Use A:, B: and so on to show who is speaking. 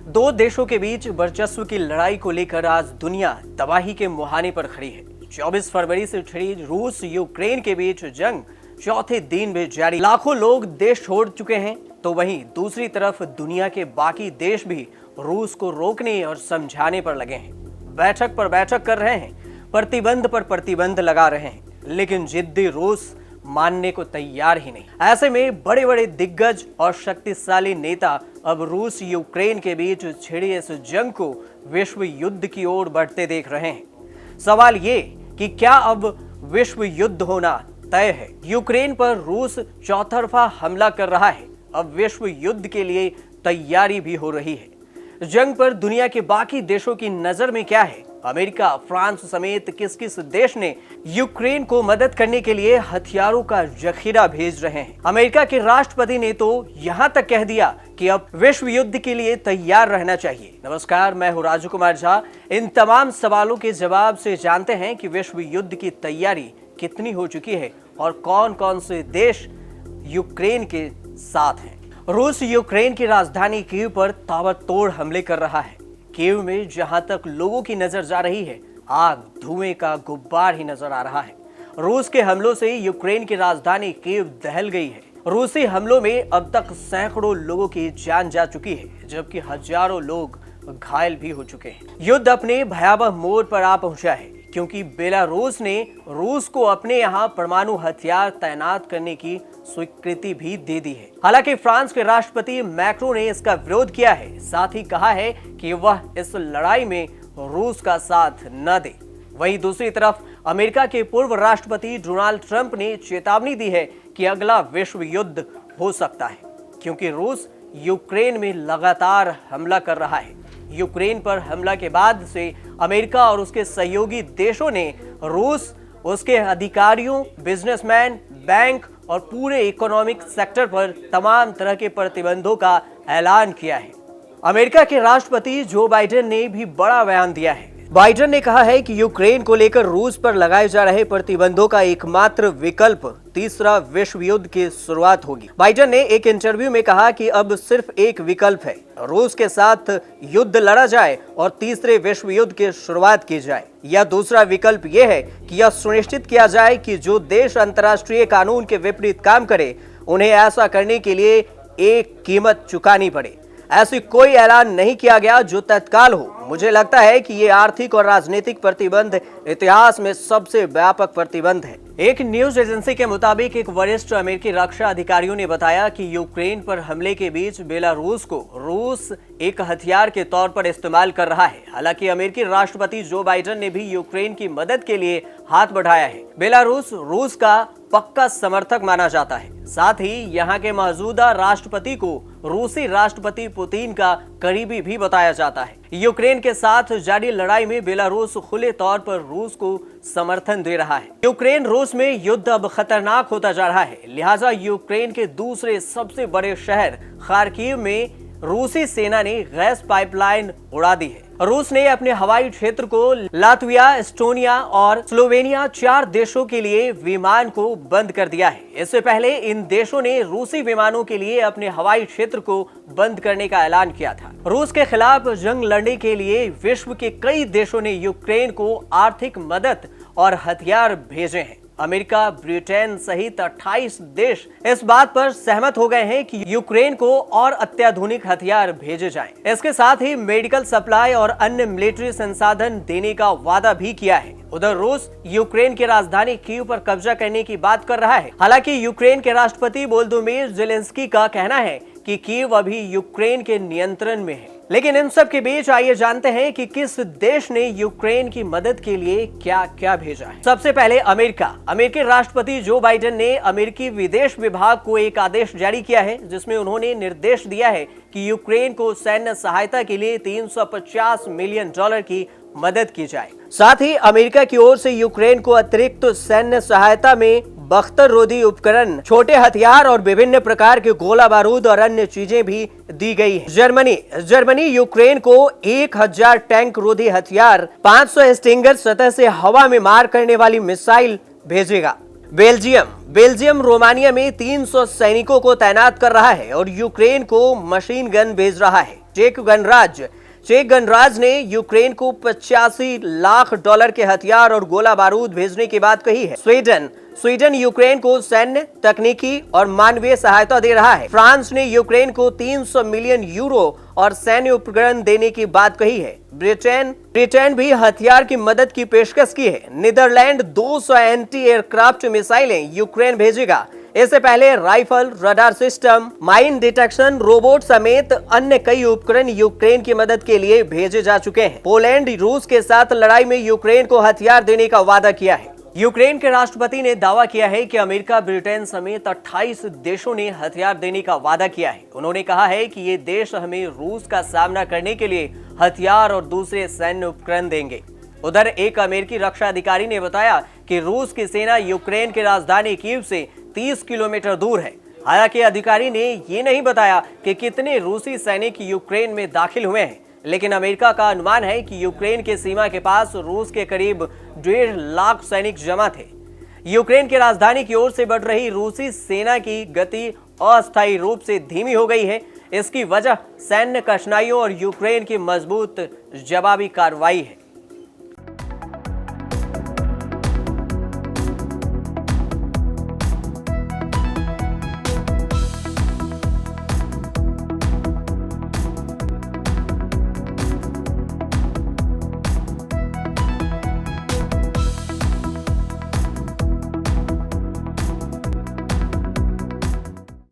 A: दो देशों के बीच वर्चस्व की लड़ाई को लेकर आज दुनिया तबाही के मुहाने पर खड़ी है। 24 फरवरी से छिड़ी रूस यूक्रेन के बीच जंग चौथे दिन भी जारी। लाखों लोग देश छोड़ चुके हैं, तो वहीं दूसरी तरफ दुनिया के बाकी देश भी रूस को रोकने और समझाने पर लगे हैं। बैठक पर बैठक कर रहे हैं, प्रतिबंध पर प्रतिबंध लगा रहे हैं, लेकिन जिद्दी रूस मानने को तैयार ही नहीं। ऐसे में बड़े बड़े दिग्गज और शक्तिशाली नेता अब रूस यूक्रेन के बीच छिड़ी इस जंग को विश्व युद्ध की ओर बढ़ते देख रहे हैं। सवाल ये कि क्या अब विश्व युद्ध होना तय है? यूक्रेन पर रूस चौतरफा हमला कर रहा है। अब विश्व युद्ध के लिए तैयारी भी हो रही है। जंग पर दुनिया के बाकी देशों की नजर में क्या है? अमेरिका, फ्रांस समेत किस किस देश ने यूक्रेन को मदद करने के लिए हथियारों का जखीरा भेज रहे हैं? अमेरिका के राष्ट्रपति ने तो यहां तक कह दिया कि अब विश्व युद्ध के लिए तैयार रहना चाहिए। नमस्कार, मैं हूं राजू कुमार झा। इन तमाम सवालों के जवाब से जानते हैं कि विश्व युद्ध की तैयारी कितनी हो चुकी है और कौन कौन से देश यूक्रेन के साथ हैं। रूस यूक्रेन की राजधानी कीव पर ताबड़तोड़ हमले कर रहा है। कीव में जहां तक लोगों की नजर जा रही है, आग धुएं का गुब्बार ही नजर आ रहा है। रूस के हमलों से यूक्रेन की राजधानी कीव दहल गई है। रूसी हमलों में अब तक सैकड़ों लोगों की जान जा चुकी है, जबकि हजारों लोग घायल भी हो चुके हैं। युद्ध अपने भयावह मोड़ पर आ पहुंचा है, क्योंकि बेलारूस ने रूस को अपने यहाँ परमाणु हथियार तैनात करने की स्वीकृति भी दे दी है। हालांकि फ्रांस के राष्ट्रपति मैक्रो ने इसका विरोध किया है, साथ ही कहा है कि वह इस लड़ाई में रूस का साथ न दे। वहीं दूसरी तरफ अमेरिका के पूर्व राष्ट्रपति डोनाल्ड ट्रंप ने चेतावनी दी है कि अगला विश्व युद्ध हो सकता है, क्योंकि रूस यूक्रेन में लगातार हमला कर रहा है। यूक्रेन पर हमला के बाद से अमेरिका और उसके सहयोगी देशों ने रूस, उसके अधिकारियों, बिजनेसमैन, बैंक और पूरे इकोनॉमिक सेक्टर पर तमाम तरह के प्रतिबंधों का ऐलान किया है। अमेरिका के राष्ट्रपति जो बाइडेन ने भी बड़ा बयान दिया है। बाइडेन ने कहा है कि यूक्रेन को लेकर रूस पर लगाए जा रहे प्रतिबंधों का एकमात्र विकल्प तीसरा विश्व युद्ध की शुरुआत होगी। बाइडेन ने एक इंटरव्यू में कहा कि अब सिर्फ एक विकल्प है, रूस के साथ युद्ध लड़ा जाए और तीसरे विश्व युद्ध की शुरुआत की जाए, या दूसरा विकल्प यह है कि यह सुनिश्चित किया जाए कि जो देश अंतर्राष्ट्रीय कानून के विपरीत काम करे, उन्हें ऐसा करने के लिए एक कीमत चुकानी पड़े। ऐसी कोई ऐलान नहीं किया गया जो तत्काल हो। मुझे लगता है कि ये आर्थिक और राजनीतिक प्रतिबंध इतिहास में सबसे व्यापक प्रतिबंध है। एक न्यूज एजेंसी के मुताबिक एक वरिष्ठ अमेरिकी रक्षा अधिकारियों ने बताया कि यूक्रेन पर हमले के बीच बेलारूस को रूस एक हथियार के तौर पर इस्तेमाल कर रहा है। हालांकि अमेरिकी राष्ट्रपति जो बाइडेन ने भी यूक्रेन की मदद के लिए हाथ बढ़ाया है। बेलारूस रूस का पक्का समर्थक माना जाता है। साथ ही यहाँ के मौजूदा राष्ट्रपति को रूसी राष्ट्रपति पुतिन का करीबी भी बताया जाता है। यूक्रेन के साथ जारी लड़ाई में बेलारूस खुले तौर पर रूस को समर्थन दे रहा है। यूक्रेन रूस में युद्ध अब खतरनाक होता जा रहा है, लिहाजा यूक्रेन के दूसरे सबसे बड़े शहर खार्किव में रूसी सेना ने गैस पाइपलाइन उड़ा दी है। रूस ने अपने हवाई क्षेत्र को लातविया, एस्टोनिया और स्लोवेनिया 4 देशों के लिए विमान को बंद कर दिया है। इससे पहले इन देशों ने रूसी विमानों के लिए अपने हवाई क्षेत्र को बंद करने का ऐलान किया था। रूस के खिलाफ जंग लड़ने के लिए विश्व के कई देशों ने यूक्रेन को आर्थिक मदद और हथियार भेजे हैं। अमेरिका, ब्रिटेन सहित 28 देश इस बात पर सहमत हो गए हैं कि यूक्रेन को और अत्याधुनिक हथियार भेजे जाएं। इसके साथ ही मेडिकल सप्लाई और अन्य मिलिट्री संसाधन देने का वादा भी किया है। उधर रूस यूक्रेन की राजधानी कीव पर कब्जा करने की बात कर रहा है। हालांकि यूक्रेन के राष्ट्रपति वोलोदिमीर ज़ेलेंस्की का कहना है कि कीव अभी यूक्रेन के नियंत्रण में है। लेकिन इन सब के बीच आइए जानते हैं कि किस देश ने यूक्रेन की मदद के लिए क्या क्या भेजा है। सबसे पहले अमेरिका। अमेरिकी राष्ट्रपति जो बाइडेन ने अमेरिकी विदेश विभाग को एक आदेश जारी किया है, जिसमें उन्होंने निर्देश दिया है कि यूक्रेन को सैन्य सहायता के लिए $350 मिलियन की मदद की जाए। साथ ही अमेरिका की ओर से यूक्रेन को अतिरिक्त सैन्य सहायता में बख्तर रोधी उपकरण, छोटे हथियार और विभिन्न प्रकार के गोला बारूद और अन्य चीजें भी दी गई है। जर्मनी यूक्रेन को 1000 टैंक रोधी हथियार, 500 स्टिंगर सतह से हवा में मार करने वाली मिसाइल भेजेगा। बेल्जियम रोमानिया में 300 सैनिकों को तैनात कर रहा है और यूक्रेन को मशीन गन भेज रहा है। चेक गणराज ने यूक्रेन को 85 लाख डॉलर के हथियार और गोला बारूद भेजने की बात कही है। स्वीडन यूक्रेन को सैन्य, तकनीकी और मानवीय सहायता दे रहा है। फ्रांस ने यूक्रेन को 300 मिलियन यूरो और सैन्य उपकरण देने की बात कही है। ब्रिटेन भी हथियार की मदद की पेशकश की है। नीदरलैंड 200 एंटी एयरक्राफ्ट मिसाइलें यूक्रेन भेजेगा। इससे पहले rifle, radar system, mine detection robot समेत अन्य कई उपकरण यूक्रेन की मदद के लिए भेजे जा चुके हैं। पोलैंड रूस के साथ लड़ाई में यूक्रेन को हथियार देने का वादा किया है। यूक्रेन के राष्ट्रपति ने दावा किया है कि अमेरिका, ब्रिटेन समेत 28 देशों ने हथियार देने का वादा किया है। उन्होंने कहा है कि ये देश हमें रूस का सामना करने के लिए हथियार और दूसरे सैन्य उपकरण देंगे। उधर एक अमेरिकी रक्षा अधिकारी ने बताया कि रूस की सेना यूक्रेन की राजधानी कीव से 30 किलोमीटर दूर है। हालांकि अधिकारी ने ये नहीं बताया कि कितने रूसी सैनिक यूक्रेन में दाखिल हुए हैं, लेकिन अमेरिका का अनुमान है कि यूक्रेन के सीमा के पास रूस के करीब 1.5 लाख सैनिक जमा थे। यूक्रेन की राजधानी की ओर से बढ़ रही रूसी सेना की गति अस्थायी रूप से धीमी हो गई है। इसकी वजह सैन्य कठिनाइयों और यूक्रेन की मजबूत जवाबी कार्रवाई है।